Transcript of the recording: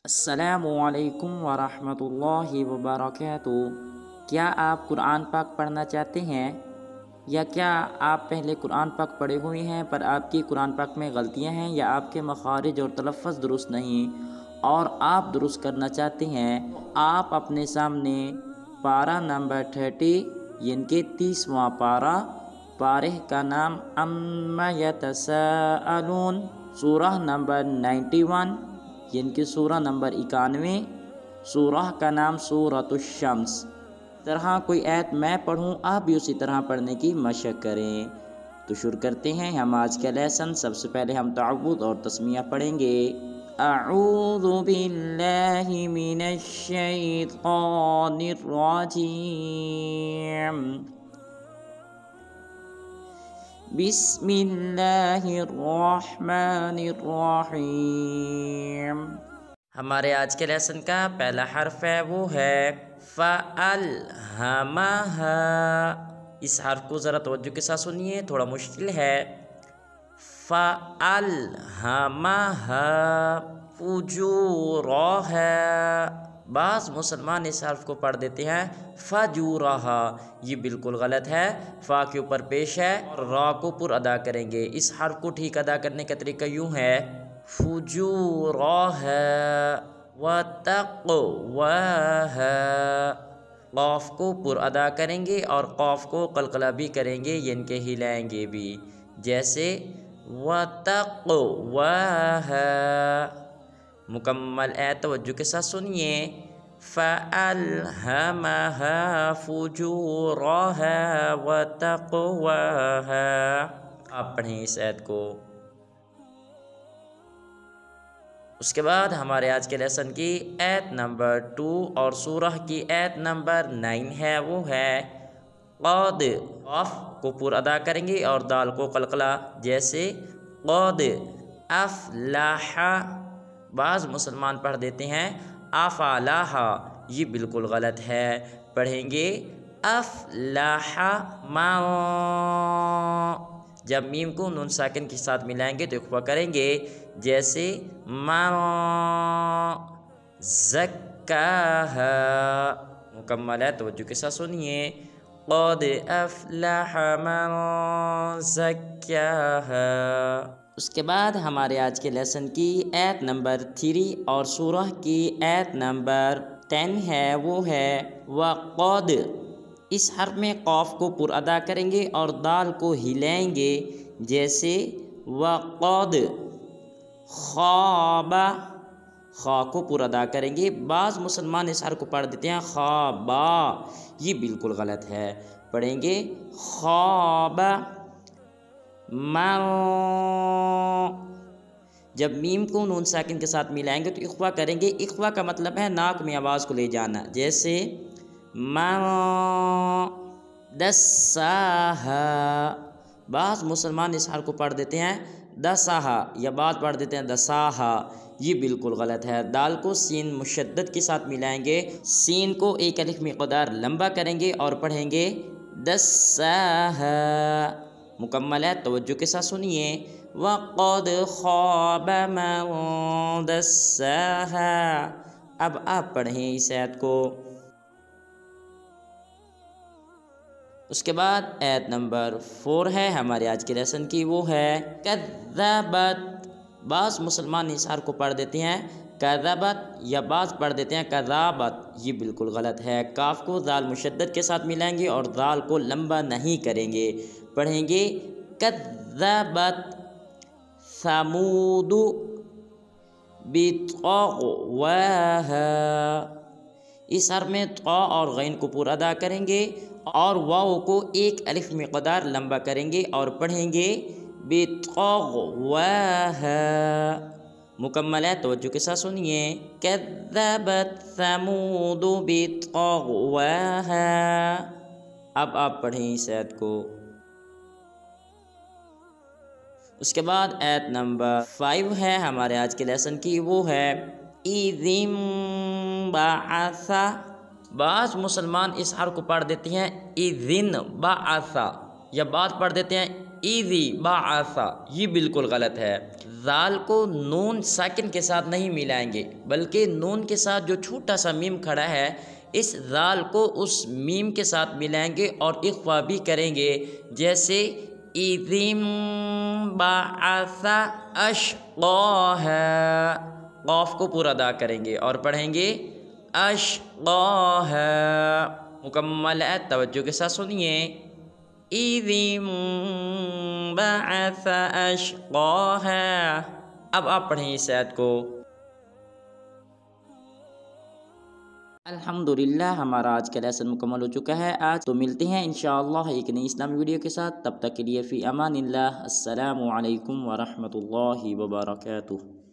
السلام علیکم ورحمۃ اللہ وبرکاتہ۔ کیا آپ قرآن پاک پڑھنا چاہتے ہیں؟ یا کیا آپ پہلے قرآن پاک پڑھے ہوئے ہیں پر آپ کی قرآن پاک میں غلطیاں ہیں یا آپ کے مخارج اور تلفظ درست نہیں اور آپ درست کرنا چاہتے ہیں؟ آپ اپنے سامنے پارہ نمبر 30 یعنی کہ 30واں پارہ کا نام عما یتساءلون، سورہ نمبر 91 یعنی کہ سورہ نمبر 91، سورہ کا نام سورۃ الشمس۔ طرح کوئی آیت میں پڑھوں، آپ بھی اسی طرح پڑھنے کی مشق کریں۔ تو شروع کرتے ہیں ہم آج کا لیسن۔ سب سے پہلے ہم تعوذ اور تسمیہ پڑھیں گے۔ اعوذ باللہ من الشیطان الرجیم، بسم اللہ الرحمن الرحیم۔ ہمارے آج کے لیسن کا پہلا حرف ہے وہ ہے فَأَلْهَمَهَا۔ اس حرف کو ذرا توجہ کے ساتھ سنیے، تھوڑا مشکل ہے۔ فَأَلْهَمَهَا فُجُورَهَا۔ بعض مسلمان اس حرف کو پڑھ دیتے ہیں فجورہا، یہ بالکل غلط ہے۔ فا کے اوپر پیش ہے اور را کو پر ادا کریں گے۔ اس حرف کو ٹھیک ادا کرنے کا طریقہ یوں ہے، فجورہا وتقواہا۔ قاف کو پر ادا کریں گے اور قاف کو قلقلہ بھی کریں گے، یعنی کہ ہلائیں گے بھی، جیسے وتقواہا۔ مکمل توجہ کے ساتھ سنیے، فَأَلْهَمَهَا فُجُورَهَا وَتَقْوَاهَا۔ آپ پڑھیں اس آیت کو۔ اس کے بعد ہمارے آج کے لیسن کی آیت نمبر 2 اور سورہ کی آیت نمبر 9 ہے وہ ہے قد۔ قاف کو پر ادا کریں گے اور دال کو قلقلہ، جیسے قد افلح۔ بعض مسلمان پڑھ دیتے ہیں افلاح، یہ بالکل غلط ہے۔ پڑھیں گے افلح من۔ جب میم کو نون ساکن کے ساتھ ملائیں گے تو اخفا کریں گے، جیسے من زکاہا۔ مکمل ہے، توجہ کے ساتھ سنیے، قد افلح من زکاہا۔ اس کے بعد ہمارے آج کے لیسن کی آیت نمبر 3 اور سورہ کی آیت نمبر 10 ہے وہ ہے وقد۔ اس حرف میں قاف کو پر ادا کریں گے اور دال کو ہلائیں گے، جیسے وقد خواب۔ خا کو پر ادا کریں گے۔ بعض مسلمان اس حرف کو پڑھ دیتے ہیں خوابا، یہ بالکل غلط ہے۔ پڑھیں گے خواب من۔ جب میم کو نون ساکن کے ساتھ ملائیں گے تو اخفا کریں گے۔ اخفا کا مطلب ہے ناک میں آواز کو لے جانا، جیسے من دساہا۔ بعض مسلمان اس حرف کو پڑھ دیتے ہیں دساہا یا بعض پڑھ دیتے ہیں دساہا، یہ بالکل غلط ہے۔ دال کو سین مشدد کے ساتھ ملائیں گے، سین کو ایک الف مقدار لمبا کریں گے اور پڑھیں گے دساہا۔ مکمل ہے، توجہ کے ساتھ سنیے، وقد خواب من دساہا۔ اب آپ پڑھیں اس آیت کو۔ اس کے بعد آیت نمبر 4 ہے ہمارے آج کے لیسن کی، وہ ہے کذبت۔ بعض مسلمان اس حرف کو پڑھ دیتے ہیں کذبت یا بعض پڑھ دیتے ہیں کذابت، یہ بالکل غلط ہے۔ کاف کو ذال مشدد کے ساتھ ملائیں گے اور ذال کو لمبا نہیں کریں گے۔ پڑھیں گے کذبت ثمود بطغواہا۔ اس حرف میں طا اور غین کو پر ادا کریں گے اور واو کو ایک الف مقدار لمبا کریں گے اور پڑھیں گے بطغواہا۔ مکمل ہے، توجہ کے ساتھ سنیے، کذبت ثمود بطغواہا۔ اب آپ پڑھیں اس آیت کو۔ اس کے بعد آیت نمبر 5 ہے ہمارے آج کے لیسن کی، وہ ہے اِذِ انبعث۔ بعض مسلمان اس حرف کو پڑھ دیتے ہیں اِذِ انبعث یا بعض پڑھ دیتے ہیں ایزی بعثا، یہ بالکل غلط ہے۔ ذال کو نون ساکن کے ساتھ نہیں ملائیں گے، بلکہ نون کے ساتھ جو چھوٹا سا میم کھڑا ہے اس ذال کو اس میم کے ساتھ ملائیں گے اور اخفا بھی کریں گے، جیسے اذم بعث اشقاها، قاف کو پورا ادا کریں گے اور پڑھیں گے اشقاها۔ مکمل ہے، توجہ کے ساتھ سنیے۔ اذم بعث اشقاها۔ اب آپ پڑھیں اس آیت کو۔ الحمدللہ ہمارا آج کا لیسن مکمل ہو چکا ہے۔ آج تو ملتے ہیں انشاءاللہ ایک نئی اسلامی ویڈیو کے ساتھ، تب تک کے لیے فی امان اللہ، السلام علیکم ورحمۃ اللہ وبرکاتہ۔